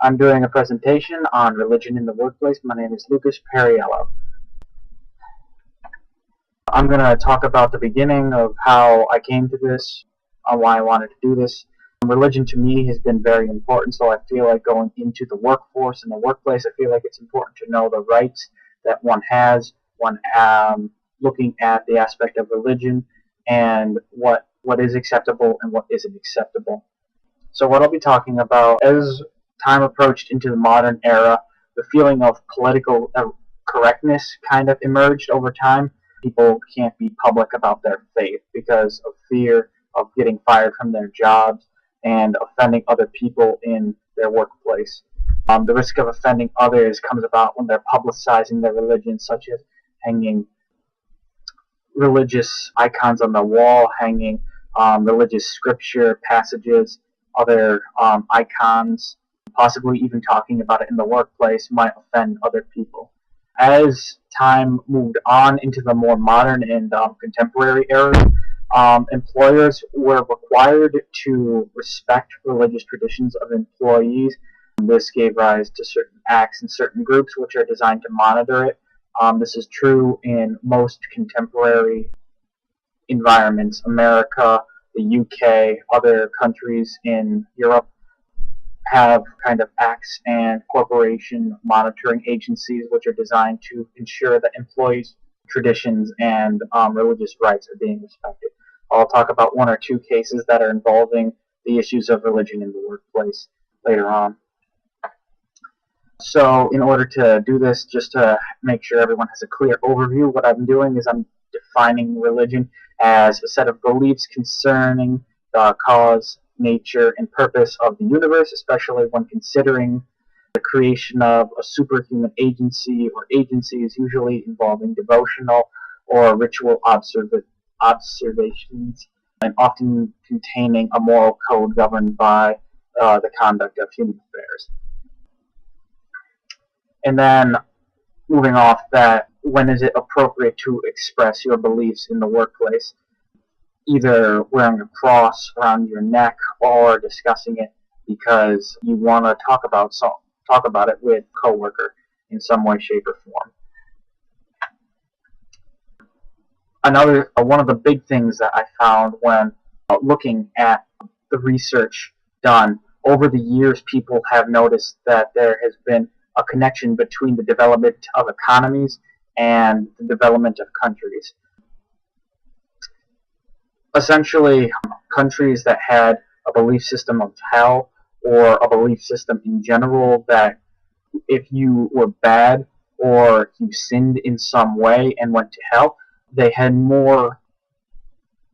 I'm doing a presentation on religion in the workplace. My name is Lucas Perriello. I'm going to talk about the beginning of how I came to this, why I wanted to do this. Religion to me has been very important, so I feel like going into the workforce and the workplace, I feel like it's important to know the rights that one has when looking at the aspect of religion and what is acceptable and what isn't acceptable. So what I'll be talking about, as time approached into the modern era, the feeling of political correctness kind of emerged over time. People can't be public about their faith because of fear of getting fired from their jobs and offending other people in their workplace. The risk of offending others comes about when they're publicizing their religion, such as hanging religious icons on the wall, hanging religious scripture passages, other icons, possibly even talking about it in the workplace might offend other people. As time moved on into the more modern and contemporary era, employers were required to respect religious traditions of employees. This gave rise to certain acts and certain groups which are designed to monitor it. This is true in most contemporary environments. America, the UK, other countries in Europe have kind of acts and corporation monitoring agencies which are designed to ensure that employees' traditions and religious rights are being respected. I'll talk about one or two cases that are involving the issues of religion in the workplace later on. So in order to do this, just to make sure everyone has a clear overview, what I'm doing is I'm defining religion as a set of beliefs concerning the cause, nature, and purpose of the universe, especially when considering the creation of a superhuman agency or agencies usually involving devotional or ritual observations and often containing a moral code governed by the conduct of human affairs. And then, moving off that, when is it appropriate to express your beliefs in the workplace? Either wearing a cross around your neck or discussing it because you want to talk about it with a coworker in some way, shape, or form. One of the big things that I found when looking at the research done over the years, people have noticed that there has been a connection between the development of economies and the development of countries. Essentially, countries that had a belief system of hell or a belief system in general that if you were bad or you sinned in some way and went to hell, they had more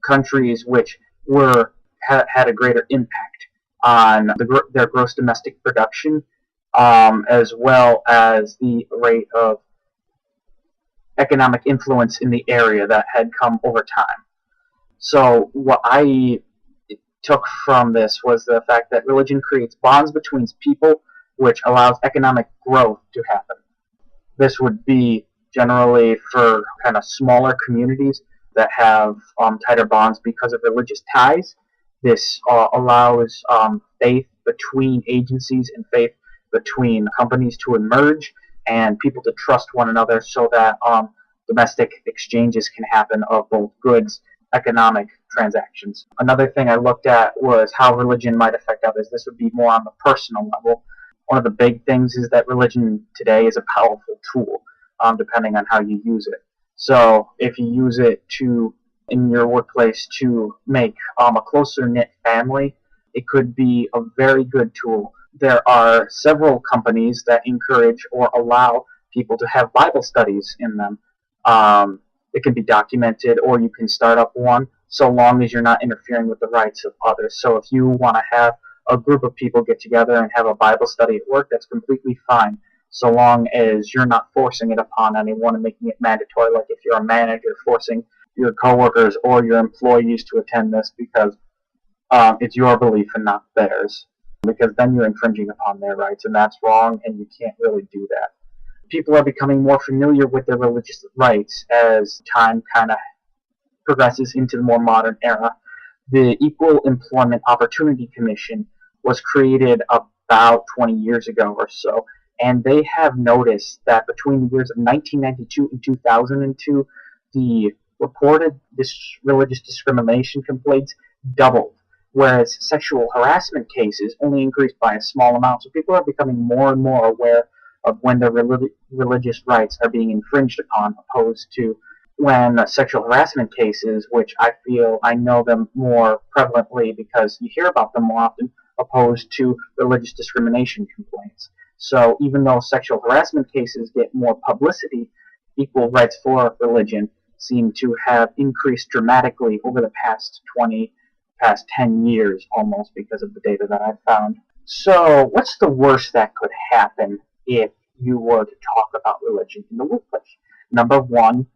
countries which had a greater impact on their gross domestic production, as well as the rate of economic influence in the area that had come over time. So what I took from this was the fact that religion creates bonds between people, which allows economic growth to happen. This would be generally for kind of smaller communities that have tighter bonds because of religious ties. This allows faith between agencies and faith between companies to emerge and people to trust one another so that domestic exchanges can happen of both goods, economic transactions. Another thing I looked at was how religion might affect others. This would be more on the personal level. One of the big things is that religion today is a powerful tool, depending on how you use it. So if you use it in your workplace to make a closer-knit family, it could be a very good tool. There are several companies that encourage or allow people to have Bible studies in them. It can be documented, or you can start up one, so long as you're not interfering with the rights of others. So if you want to have a group of people get together and have a Bible study at work, that's completely fine, so long as you're not forcing it upon anyone and making it mandatory, like if you're a manager forcing your coworkers or your employees to attend this because it's your belief and not theirs, because then you're infringing upon their rights, and that's wrong, and you can't really do that. People are becoming more familiar with their religious rights as time kind of progresses into the more modern era. The Equal Employment Opportunity Commission was created about 20 years ago or so, and they have noticed that between the years of 1992 and 2002, the reported religious discrimination complaints doubled, whereas sexual harassment cases only increased by a small amount. So people are becoming more and more aware of when their religious rights are being infringed upon, opposed to when sexual harassment cases, which I feel I know them more prevalently because you hear about them more often, opposed to religious discrimination complaints. So even though sexual harassment cases get more publicity, equal rights for religion seem to have increased dramatically over the past 10 years almost, because of the data that I've found. So what's the worst that could happen if you were to talk about religion in the workplace? Number one,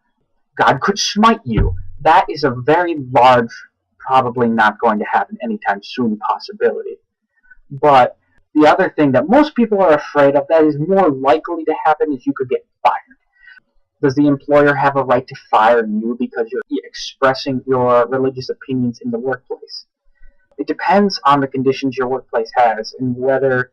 God could smite you. That is a very large, probably not going to happen anytime soon possibility. But the other thing that most people are afraid of that is more likely to happen is you could get fired. Does the employer have a right to fire you because you're expressing your religious opinions in the workplace? It depends on the conditions your workplace has and whether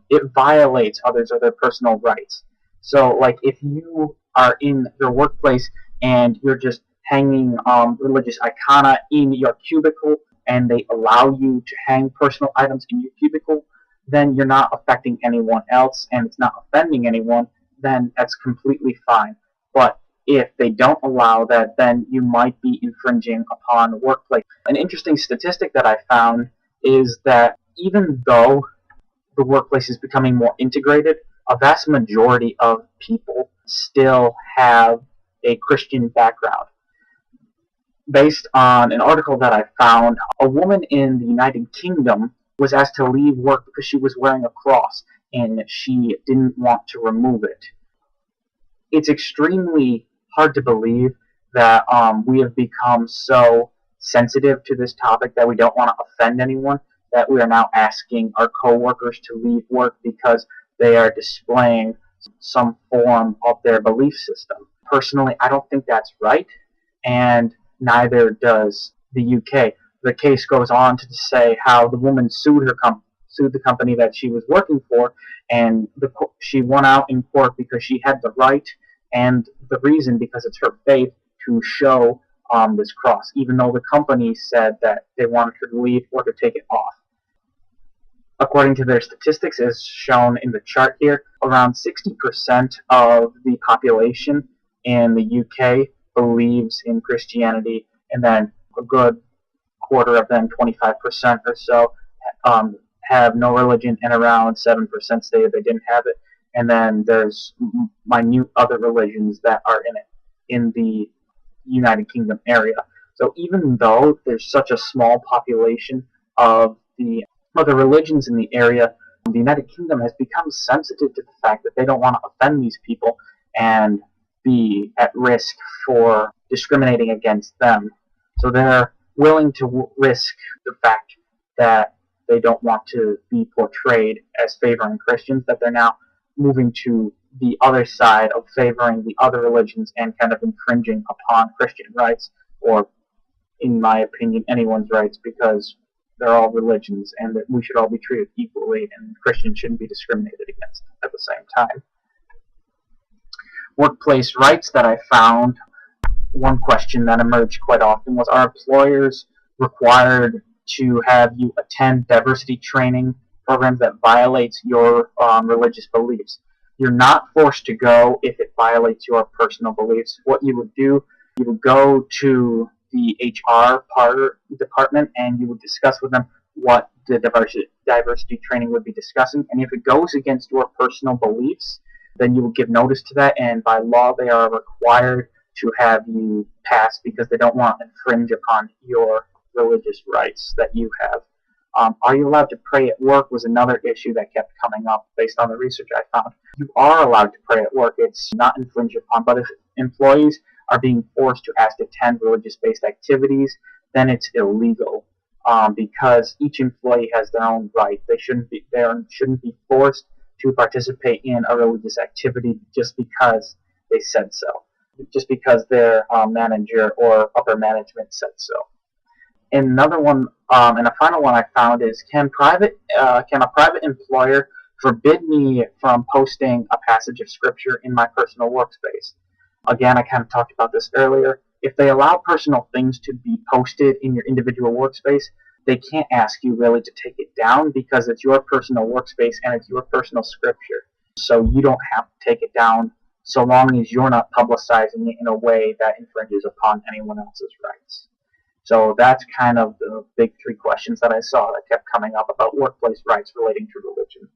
it violates others or their personal rights. So, like, if you are in your workplace and you're just hanging religious icona in your cubicle and they allow you to hang personal items in your cubicle, then you're not affecting anyone else and it's not offending anyone, then that's completely fine. But if they don't allow that, then you might be infringing upon workplace. An interesting statistic that I found is that even though the workplace is becoming more integrated, a vast majority of people still have a Christian background. Based on an article that I found, a woman in the United Kingdom was asked to leave work because she was wearing a cross and she didn't want to remove it. It's extremely hard to believe that we have become so sensitive to this topic that we don't want to offend anyone, that we are now asking our coworkers to leave work because they are displaying some form of their belief system. Personally, I don't think that's right, and neither does the UK. The case goes on to say how the woman sued the company that she was working for, and she won out in court because she had the right and the reason, because it's her faith, to show this cross, even though the company said that they wanted her to leave or to take it off. According to their statistics, as shown in the chart here, around 60% of the population in the UK believes in Christianity, and then a good quarter of them, 25% or so, have no religion, and around 7% stated they didn't have it. And then there's minute other religions that are in the United Kingdom area. So even though there's such a small population of the other religions in the area, the United Kingdom has become sensitive to the fact that they don't want to offend these people and be at risk for discriminating against them. So they're willing to risk the fact that they don't want to be portrayed as favoring Christians, that they're now moving to the other side of favoring the other religions and kind of infringing upon Christian rights, or, in my opinion, anyone's rights, because they're all religions and that we should all be treated equally, and Christians shouldn't be discriminated against at the same time. Workplace rights that I found, one question that emerged quite often was, are employers required to have you attend diversity training programs that violates your religious beliefs? You're not forced to go if it violates your personal beliefs. What you would do, you would go to the HR department and you would discuss with them what the diversity training would be discussing. And if it goes against your personal beliefs, then you will give notice to that, and by law they are required to have you pass because they don't want to infringe upon your religious rights that you have. Are you allowed to pray at work was another issue that kept coming up based on the research I found. You are allowed to pray at work. It's not infringed upon, but if employees are being forced to ask to attend religious-based activities, then it's illegal because each employee has their own right. They shouldn't be forced to participate in a religious activity just because they said so, just because their manager or upper management said so. And another one, and a final one I found is, can a private employer forbid me from posting a passage of scripture in my personal workspace? Again, I kind of talked about this earlier. If they allow personal things to be posted in your individual workspace, they can't ask you really to take it down because it's your personal workspace and it's your personal scripture. So you don't have to take it down so long as you're not publicizing it in a way that infringes upon anyone else's rights. So that's kind of the big three questions that I saw that kept coming up about workplace rights relating to religion.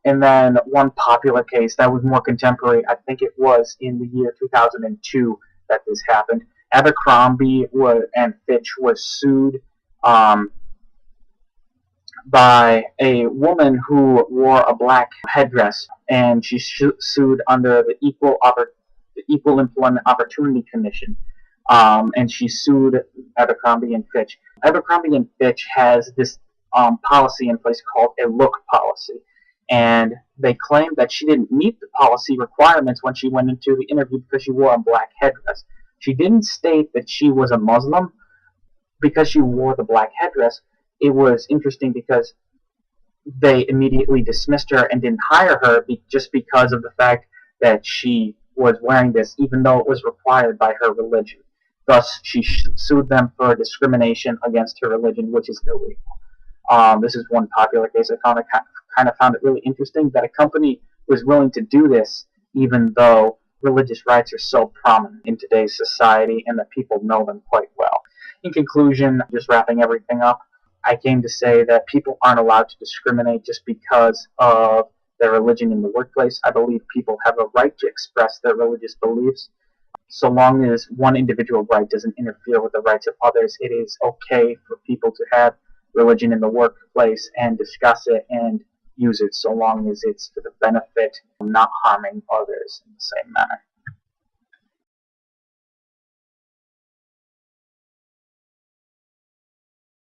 And then one popular case that was more contemporary, I think it was in the year 2002 that this happened. Abercrombie and Fitch was sued by a woman who wore a black headdress, and she sued under the Equal Employment Opportunity Commission, and she sued Abercrombie and Fitch. Abercrombie and Fitch has this policy in place called a look policy, and they claimed that she didn't meet the policy requirements when she went into the interview because she wore a black headdress. She didn't state that she was a Muslim because she wore the black headdress. It was interesting because they immediately dismissed her and didn't hire her just because of the fact that she was wearing this, even though it was required by her religion. Thus, she sued them for discrimination against her religion, which is illegal. This is one popular case. I kind of found it really interesting that a company was willing to do this, even though religious rights are so prominent in today's society and that people know them quite well. In conclusion, just wrapping everything up, I came to say that people aren't allowed to discriminate just because of their religion in the workplace. I believe people have a right to express their religious beliefs. So long as one individual right doesn't interfere with the rights of others, it is okay for people to have religion in the workplace and discuss it and use it so long as it's for the benefit of not harming others in the same manner.